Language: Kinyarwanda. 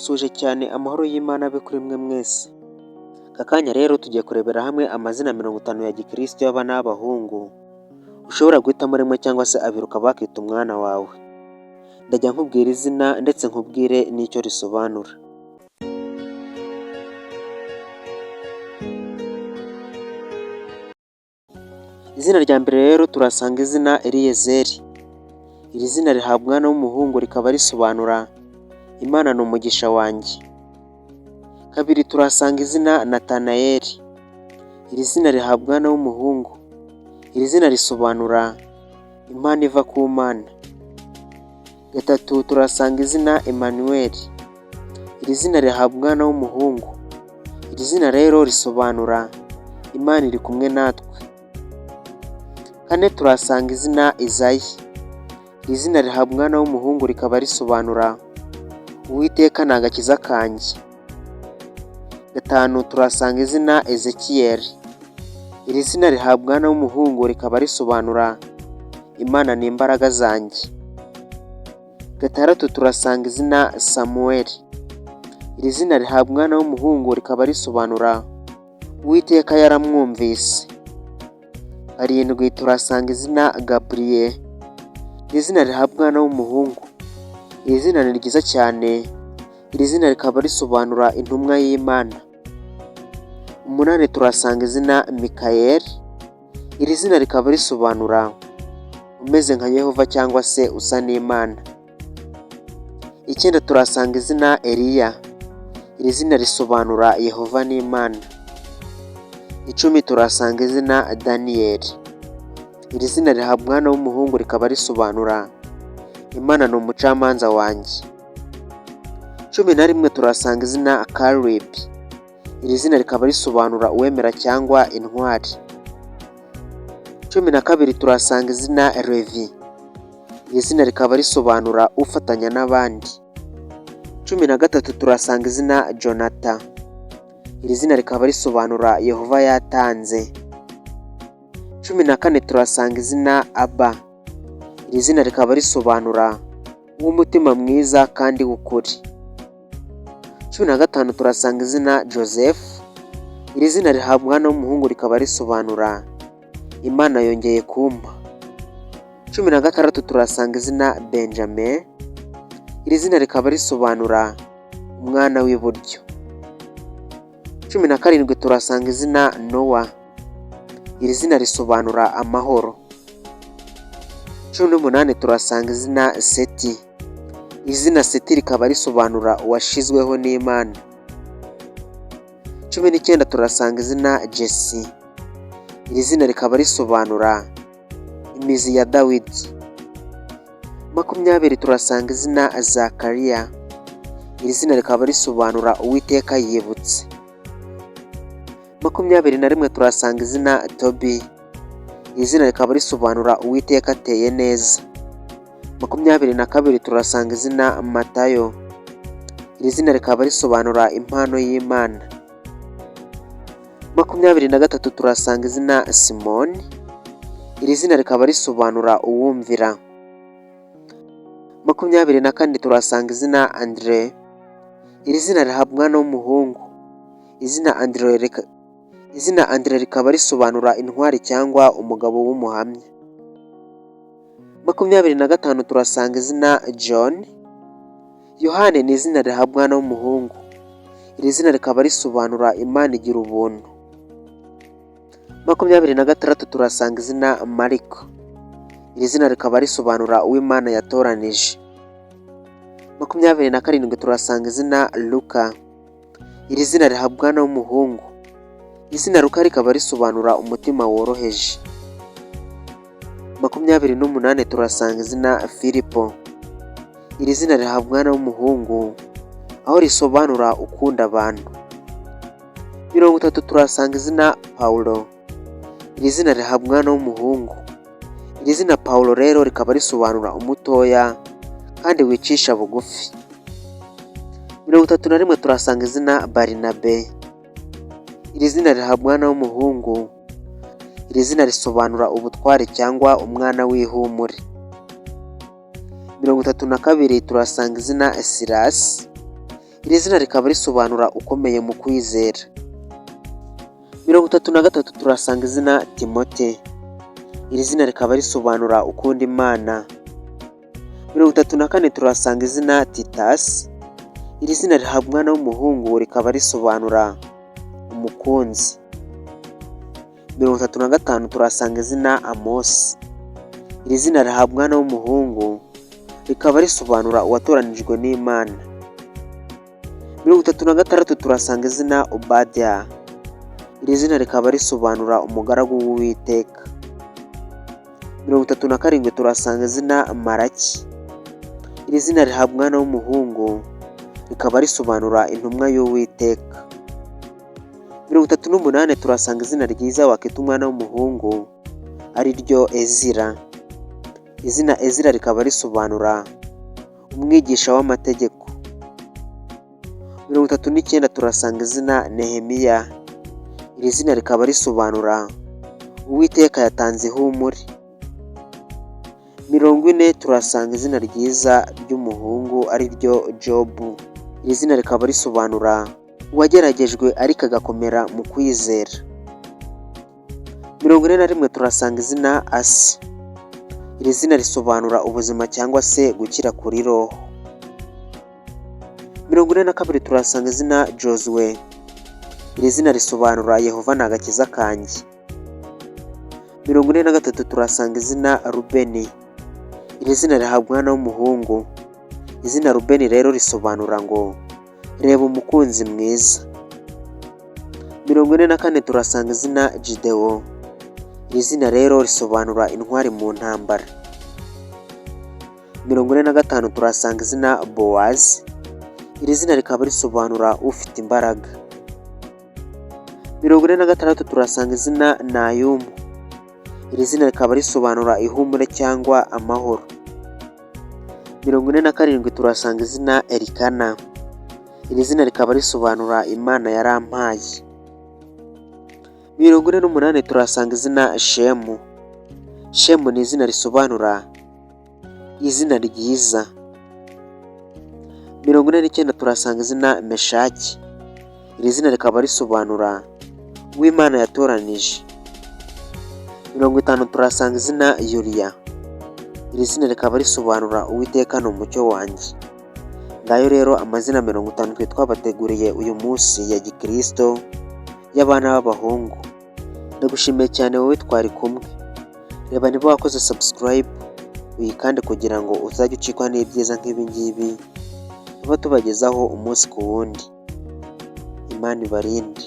ndabasuhuje cyane, amahoro y'Imana abe kuri mwe mwese. Aka kanya rero tugiye kurebera hamwe amazina 50 ya gikristo y'abana b'abahungu ushobora guhitamo rimwe cyangwa se abiri ukaba wakita umwana wawe. Ndajya nkubwira izina ndetse nkubwire n'icyo risobanura. Izina rya mbere rero turasanga izina Eliyezeri. Iri zina rihabwa umwana w'umuhungu rikaba risobanura Imana ni umugisha wanjye. Kabiri turasanga izina Natanayeli. Iri zina rihabwa umwana w'umuhungu. Iri zina risobanura Imana iva ku Mana. Gatatu turasanga izina Emanuweli. Iri zina rihabwa umwana w'umuhungu. Iri zina rero risobanura Imana iri kumwe natwe. Kane turasanga izina Izayi. Iri zina rihabwa umwana w'umuhungu rikaba risobanura Uwiteka ni agakiza kanjye. Gatanu turasanga izina Ezekiyeli. Iri zina rihabwa umwana w'umuhungu rikaba risobanura Imana ni imbaraga zanjye. Gatandatu turasanga izina Samuweli. Iri zina rihabwa umwana w'umuhungu rikaba risobanura Uwiteka yaramwumvise. Karindwi turasanga izina Gaburiyeli. Iri zina rihabwa umwana w'umuhungu. Iri zina ni ryiza cyane. Iri zina rikaba risobanura intumwa y'Imana. Umunani turasanga izina Mikayeli. Iri zina rikaba risobanura umeze nka Yehova cyangwa se usa n'Imana. Icyenda turasanga izina Eliya. Iri zina risobanura Yehova n'Imana. Icumi turasanga izina Daniyeli. Iri zina rihabwa umwana w'umuhungu rikaba risobanura Imana ni umucamanza wanjye. 11 turasanga izina Kalebi. Iri zina rikaba risobanura uwemera cyangwa intwari. 12 turasanga izina Levi. Iri zina rikaba risobanura ufatanya n'abandi. 13 turasanga izina Jonata. Iri zina rikaba risobanura Yehova yatanze. 14 turasanga izina Aba. Iri zina rikaba risobanura uw'umutima mwiza kandi w'ukuri. 15 turasanga izina Joseph. Iri zina rihabwa umwana w'umuhungu rikaba risobanura Imana yongeye kumpa. 16 turasanga izina Benjamin. Iri zina rikaba risobanura umwana w'iburyo. 17 turasanga izina Nowa. Iri zina risobanura amahoro. 18 turasanga izina Seti. Izina Seti rikaba risobanura uwashizweho n'Imana. 19 turasanga izina Jesi. Iri zina rikaba risobanura imizi ya Dawidi. 20 turasanga izina Zakariya. Iri zina rikaba risobanura Uwiteka yibutse. 21 turasanga izina Tobi. Iri zina rikaba risobanura Uwiteka ateye neza. 22 turasanga izina Matayo. Iri zina rikaba risobanura impano y'Imana. 23 turasanga izina Simoni. Iri zina rikaba risobanura uwumvira. 24 turasanga izina Andre. Iri zina rihabwa umwana w'umuhungu. Izina Andre rikaba risobanura intwari cyangwa umugabo w'umuhamya. 25 turasanga izina John. Yohane ni izina rihabwa umwana w'umuhungu. Iri zina rikaba risobanura Imana igira ubuntu. 26 turasanga izina Mariko. Iri zina rikaba risobanura uw'Imana yatoranije. 27 turasanga izina Luka. Iri zina rihabwa umwana w'umuhungu. Izina Luka rikaba risobanura umutima woroheje. 28 turasanga izina Filipo. Iri zina rihabwa umwana w'umuhungu aho risobanura ukunda abantu. 30 turasanga izina Paulo. Iri zina rihabwa umwana w'umuhungu. Iri zina Paulo rero rikaba risobanura umutoya kandi wicisha bugufi. 31 turasanga izina Barinabe. Iri zina rihabwa umwana w'umuhungu. Iri zina risobanura ubutware cyangwa umwana w'ihumure. 32 turasanga izina Silasi. iri zina rikaba risobanura ukomeye mu kwizera. 33 turasanga izina Timote, iri zina rikaba risobanura ukunda Imana. 34 turasanga izina Titasi, iri zina rihabwa umwana w'umuhungu rikaba risobanura umukunzi. 35 turasanga izina Amosi, iri zina rihabwa umwana w'umuhungu rikaba risobanura uwatoranijwe n'Imana. 36 turasanga izina Obadiya, iri zina rikaba risobanura umugaragu w'Uwiteka. 37 turasanga izina Maraki, iri zina rihabwa umwana w'umuhungu rikaba risobanura intumwa y'Uwiteka. 38 turasanga izina ryiza wakita umwana w'umuhungu ari ryo Ezira, izina Ezira rikaba risobanura umwigisha w'amategeko. 39 turasanga izina Nehemiya, iri zina rikaba risobanura Uwiteka yatanze ihumure. 40 turasanga izina ryiza ry'umuhungu ari ryo Jobu, iri zina rikaba risobanura uwageragejwe ariko agakomera mu kwizera. 41 turasanga izina Asi, iri zina risobanura ubuzima cyangwa se gukira kuri roho. 42 turasanga izina Josuwe, iri zina risobanura Yehova ni agakiza kanjye. 43 turasanga izina Rubeni, iri zina rihabwa umwana w'umuhungu. Izina Rubeni rero risobanura ngo reba umukunzi mwiza. 44 turasanga izina Gidewo, iri zina rero risobanura intwari mu ntambara. 45 turasanga izina Bowazi, iri zina rikaba risobanura ufite imbaraga. 46 turasanga izina Nayumu, iri zina rikaba risobanura ihumure cyangwa amahoro. 47 turasanga izina Elikana, iri zina rikaba risobanura Imana yarampaye. 48 turasanga izina Shemu, Shemu ni izina risobanura izina ryiza. 49 turasanga izina Meshaki, iri zina rikaba risobanura uw'Imana yatoranije. 50 turasanga izina Yuriya, iri zina rikaba risobanura Uwiteka ni umucyo wanjye. Ngayo rero amazina 50 twabateguriye uyu munsi ya Gikristo y'abana b'abahungu. Ndagushimiye cyane wowe twari kumwe. Reba niba wakoze subscribe uyikande kugira ngo uzajye ucikwa n'ibyiza nk'ibi ngibi tuba tubagezaho umunsi ku wundi. Imana ibarinde.